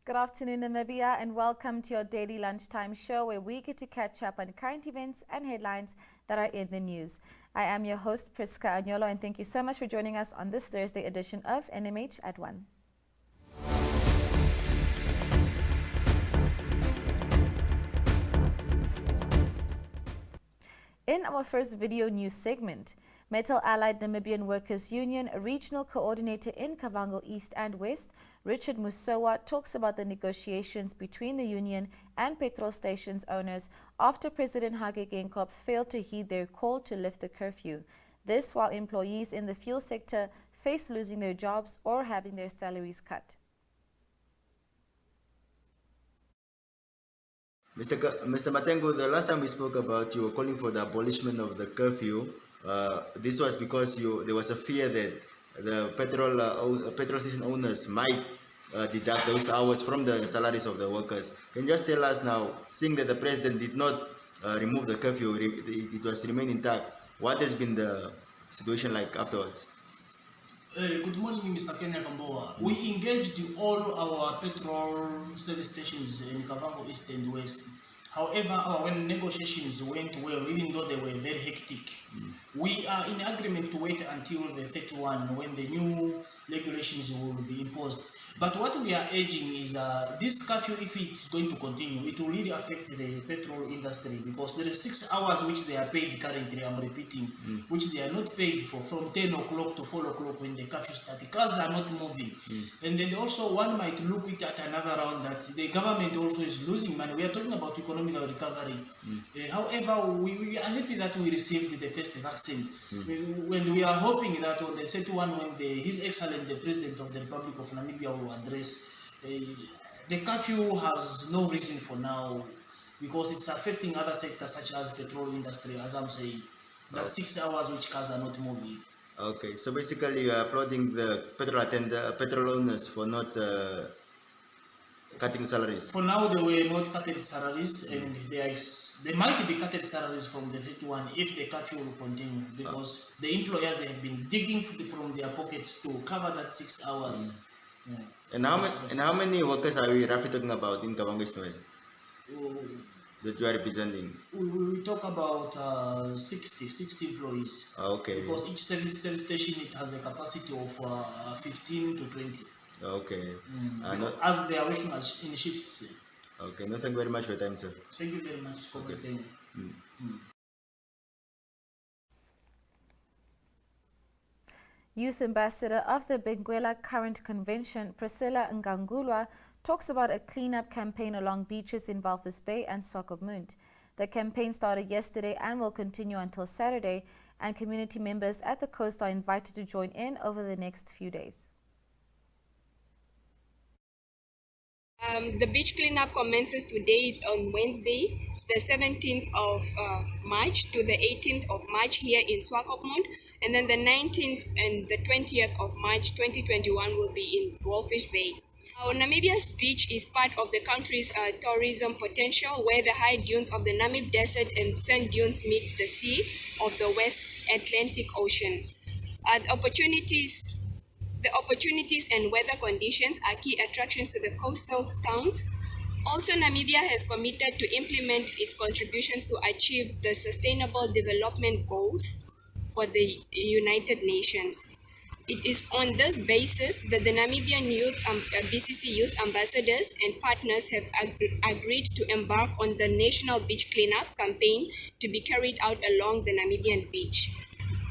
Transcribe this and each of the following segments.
Good afternoon, Namibia, and welcome to your daily lunchtime show where we get to catch up on current events and headlines that are in the news. I am your host, Priska Agnolo, and thank you so much for joining us on this Thursday edition of NMH at 1. In our first video news segment, Metal Allied Namibian Workers Union Regional Coordinator in Kavango East and West, Richard Musowa, talks about the negotiations between the union and petrol stations owners after President Hage Geingob failed to heed their call to lift the curfew. This while employees in the fuel sector face losing their jobs or having their salaries cut. Mr. Matengo, the last time we spoke about you were calling for the abolishment of the curfew. This was because there was a fear that the petrol station owners might deduct those hours from the salaries of the workers. Can you just tell us now, seeing that the president did not remove the curfew, it was remain intact, what has been the situation like afterwards? Good morning, Mr. Kenya Kamboa. We engaged all our petrol service stations in Kavango East and West. However, when negotiations went well, even though they were very hectic, we are in agreement to wait until the 31 when the new regulations will be imposed. But what we are urging is this curfew, if it's going to continue, it will really affect the petrol industry because there is 6 hours which they are paid currently, I'm repeating, which they are not paid for from 10 o'clock to 4 o'clock when the curfew starts. The cars are not moving. And then also one might look at another round that the government also is losing money. We are talking about economic recovery. However, we are happy that we received the first vaccine. When we are hoping that on the 31, when His Excellency, the President of the Republic of Namibia, will address, the curfew has no reason for now because it's affecting other sectors such as petrol industry, as I'm saying. That 6 hours which cars are not moving. Okay, so basically you are applauding the petrol owners for not cutting salaries. For now, they were not cutting salaries, and they might be cutting salaries from the 31 if the curfew will continue, because the employers have been digging from their pockets to cover that 6 hours. Yeah. And how many workers are we roughly talking about in Kavango East and West that you are representing? We talk about 60 employees. Okay. Because each service station, it has a capacity of 15 to 20. Okay. As they are working in shifts. Okay. No, thank you very much for your time, sir. Thank you very much. Okay. Youth Ambassador of the Benguela Current Convention, Priscilla Ngangulwa, talks about a cleanup campaign along beaches in Walvis Bay and Swakopmund. The campaign started yesterday and will continue until Saturday, and community members at the coast are invited to join in over the next few days. The beach cleanup commences today on Wednesday, the 17th of March to the 18th of March here in Swakopmund, and then the 19th and the 20th of March 2021 will be in Walvis Bay. Namibia's beach is part of the country's tourism potential, where the high dunes of the Namib Desert and sand dunes meet the sea of the West Atlantic Ocean. The opportunities and weather conditions are key attractions to the coastal towns. Also, Namibia has committed to implement its contributions to achieve the Sustainable Development Goals for the United Nations. It is on this basis that the Namibian BCC Youth Ambassadors and partners have agreed to embark on the National Beach Cleanup campaign to be carried out along the Namibian beach,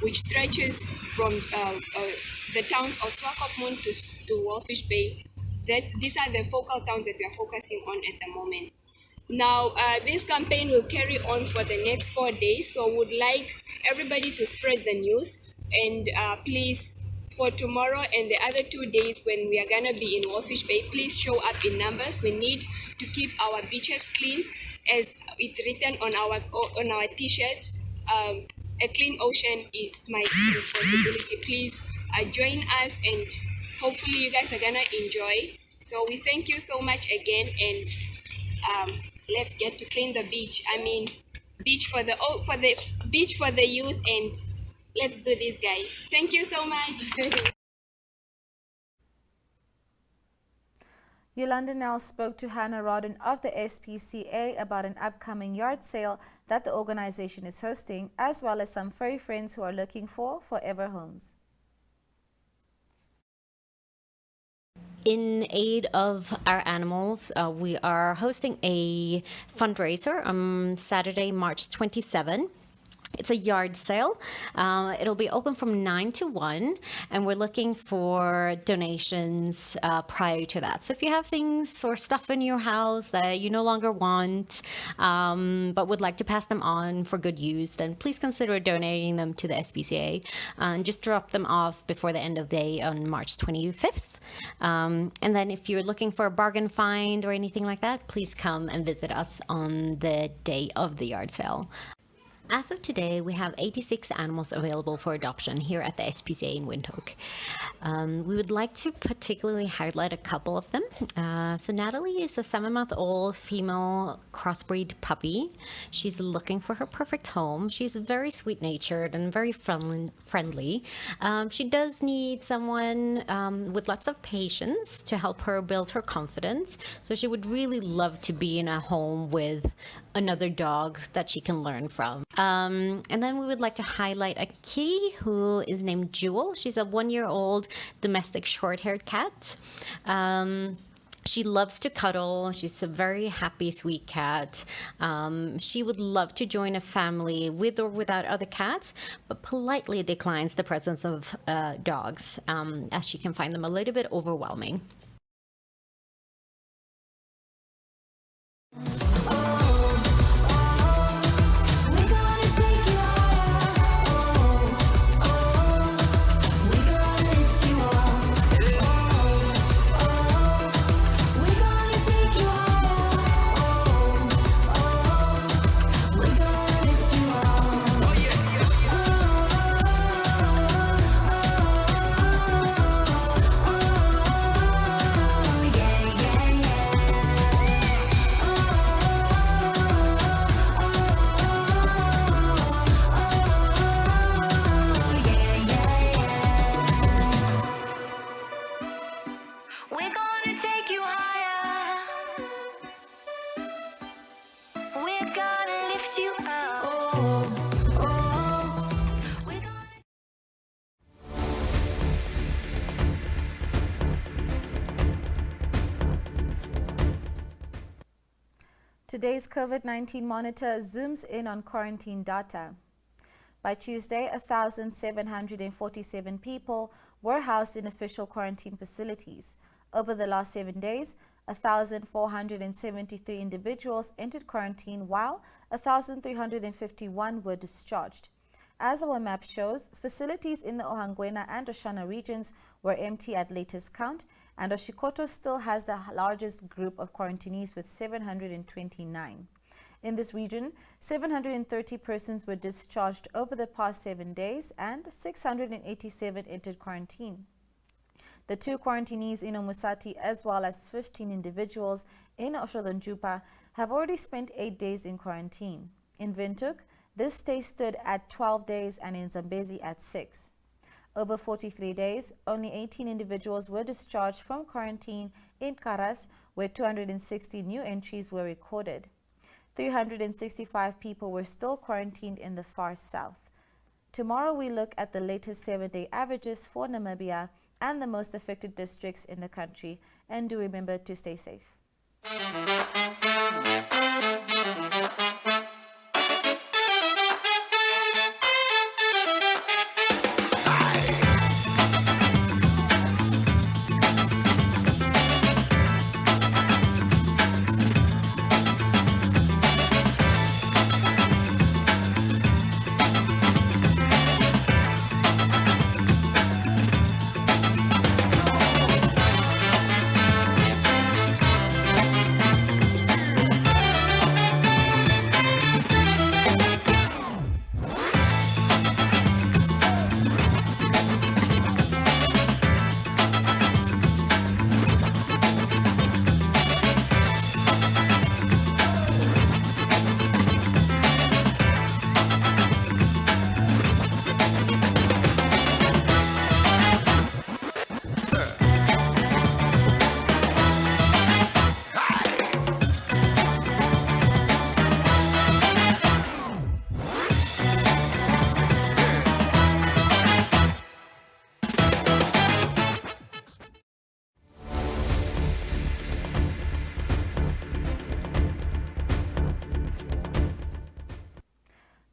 which stretches from the towns of Swakopmund to Walvis Bay. These are the focal towns that we are focusing on at the moment. Now, this campaign will carry on for the next 4 days, so would like everybody to spread the news, and please, for tomorrow and the other 2 days when we are gonna be in Walvis Bay, please show up in numbers. We need to keep our beaches clean, as it's written on our t-shirts. A clean ocean is my responsibility. Please join us, and hopefully you guys are gonna enjoy. So we thank you so much again, and let's get to clean the beach. I mean, beach for the youth, and let's do this, guys. Thank you so much. Yolanda Nell spoke to Hannah Rodden of the SPCA about an upcoming yard sale that the organization is hosting, as well as some furry friends who are looking for forever homes. In aid of our animals, we are hosting a fundraiser on Saturday, March 27. It's a yard sale. It'll be open from 9 to 1, and we're looking for donations prior to that. So if you have things or stuff in your house that you no longer want, but would like to pass them on for good use, then please consider donating them to the SPCA. And just drop them off before the end of the day on March 25th. And then if you're looking for a bargain find or anything like that, please come and visit us on the day of the yard sale. As of today, we have 86 animals available for adoption here at the SPCA in Windhoek. We would like to particularly highlight a couple of them. So Natalie is a 7-month-old female crossbreed puppy. She's looking for her perfect home. She's very sweet-natured and very friendly. She does need someone with lots of patience to help her build her confidence. So she would really love to be in a home with another dog that she can learn from. And then we would like to highlight a kitty who is named Jewel. She's a 1-year-old domestic short-haired cat. She loves to cuddle. She's a very happy, sweet cat. She would love to join a family with or without other cats, but politely declines the presence of dogs, as she can find them a little bit overwhelming. Today's COVID-19 monitor zooms in on quarantine data. By Tuesday, 1,747 people were housed in official quarantine facilities. Over the last 7 days, 1,473 individuals entered quarantine, while 1,351 were discharged. As our map shows, facilities in the Ohangwena and Oshana regions were empty at latest count, and Oshikoto still has the largest group of quarantinees with 729. In this region, 730 persons were discharged over the past 7 days and 687 entered quarantine. The 2 quarantinees in Omusati, as well as 15 individuals in Oshodonjupa, have already spent 8 days in quarantine. In Windhoek, this stay stood at 12 days and in Zambezi at 6. Over 43 days, only 18 individuals were discharged from quarantine in Karas, where 260 new entries were recorded. 365 people were still quarantined in the far south. Tomorrow we look at the latest 7-day averages for Namibia and the most affected districts in the country. And do remember to stay safe.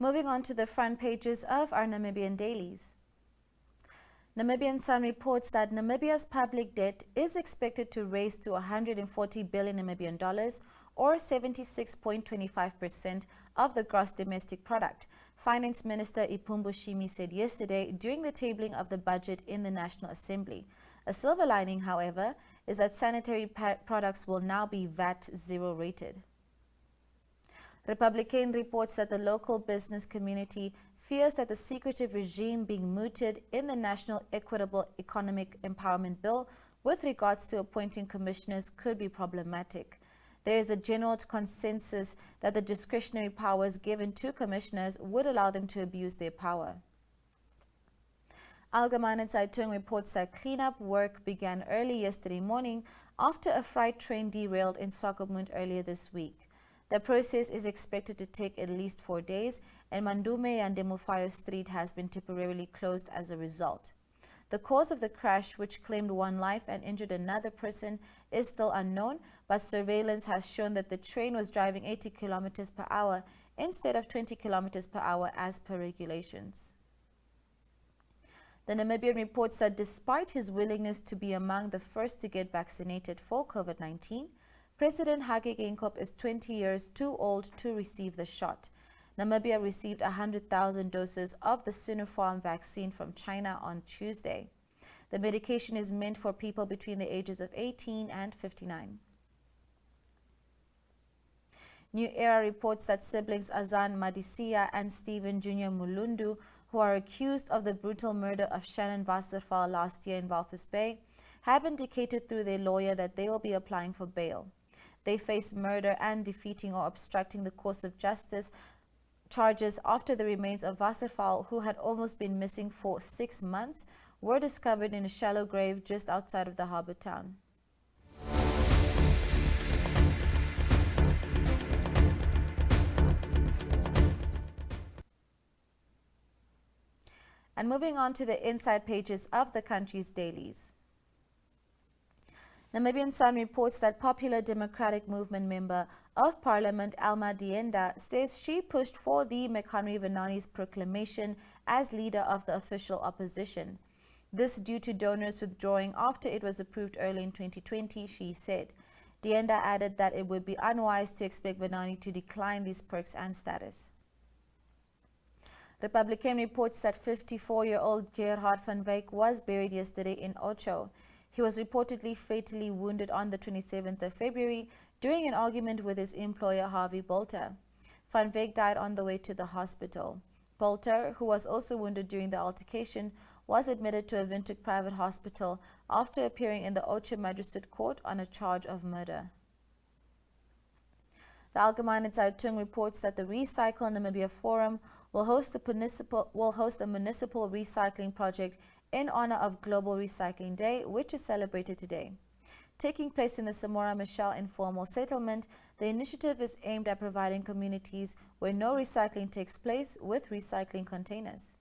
Moving on to the front pages of our Namibian dailies. Namibian Sun reports that Namibia's public debt is expected to rise to 140 billion Namibian dollars, or 76.25% of the gross domestic product, Finance Minister Ipumbu Shimi said yesterday during the tabling of the budget in the National Assembly. A silver lining, however, is that sanitary products will now be VAT zero rated. Republican reports that the local business community fears that the secretive regime being mooted in the National Equitable Economic Empowerment Bill with regards to appointing commissioners could be problematic. There is a general consensus that the discretionary powers given to commissioners would allow them to abuse their power. Allgemeine Zeitung reports that cleanup work began early yesterday morning after a freight train derailed in Swakopmund earlier this week. The process is expected to take at least 4 days, and Mandume and Demufayo Street has been temporarily closed as a result. The cause of the crash, which claimed one life and injured another person, is still unknown, but surveillance has shown that the train was driving 80 kilometers per hour instead of 20 kilometers per hour as per regulations. The Namibian reports that despite his willingness to be among the first to get vaccinated for COVID-19, President Hage Geingob is 20 years too old to receive the shot. Namibia received 100,000 doses of the Sinopharm vaccine from China on Tuesday. The medication is meant for people between the ages of 18 and 59. New Era reports that siblings Azan Madisia and Stephen Jr. Mulundu, who are accused of the brutal murder of Shannon Wasserfall last year in Walvis Bay, have indicated through their lawyer that they will be applying for bail. They face murder and defeating or obstructing the course of justice charges after the remains of Wasserfall, who had almost been missing for 6 months, were discovered in a shallow grave just outside of the harbour town. And moving on to the inside pages of the country's dailies. Namibian Sun reports that Popular Democratic Movement member of Parliament Alma Dienda says she pushed for the Mekhanri Venani's proclamation as leader of the official opposition. This due to donors withdrawing after it was approved early in 2020, she said. Dienda added that it would be unwise to expect Venani to decline these perks and status. Republican reports that 54-year-old Gerhard van Wyk was buried yesterday in Ocho. He was reportedly fatally wounded on the 27th of February during an argument with his employer Harvey Bolter. Van Wyk died on the way to the hospital. Bolter, who was also wounded during the altercation, was admitted to a Windhoek private hospital after appearing in the Ocho Magistrate Court on a charge of murder. The Allgemeine Zeitung reports that the Recycle Namibia Forum will host a municipal recycling project in honor of Global Recycling Day, which is celebrated today. Taking place in the Samora Machel informal settlement, the initiative is aimed at providing communities where no recycling takes place with recycling containers.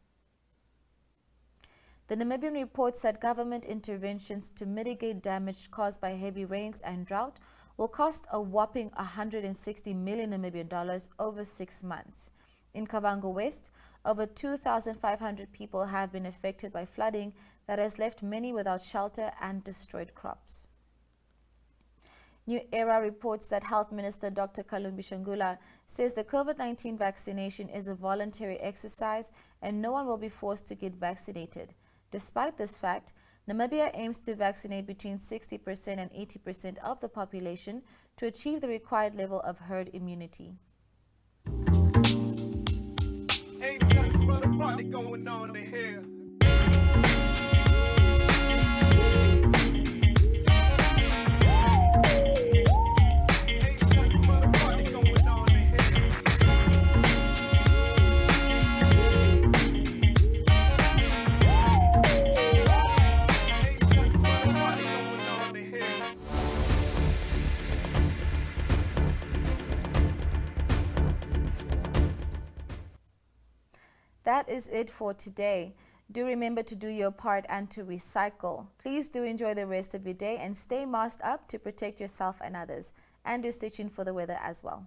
The Namibian reports that government interventions to mitigate damage caused by heavy rains and drought will cost a whopping 160 million Namibian dollars over 6 months. In Kavango West, over 2,500 people have been affected by flooding that has left many without shelter and destroyed crops. New Era reports that Health Minister Dr. Kalumbi Shangula says the COVID-19 vaccination is a voluntary exercise and no one will be forced to get vaccinated. Despite this fact, Namibia aims to vaccinate between 60% and 80% of the population to achieve the required level of herd immunity. Ain't nothing but a party going on in here. That is it for today. Do remember to do your part and to recycle. Please do enjoy the rest of your day and stay masked up to protect yourself and others. And do stay tuned for the weather as well.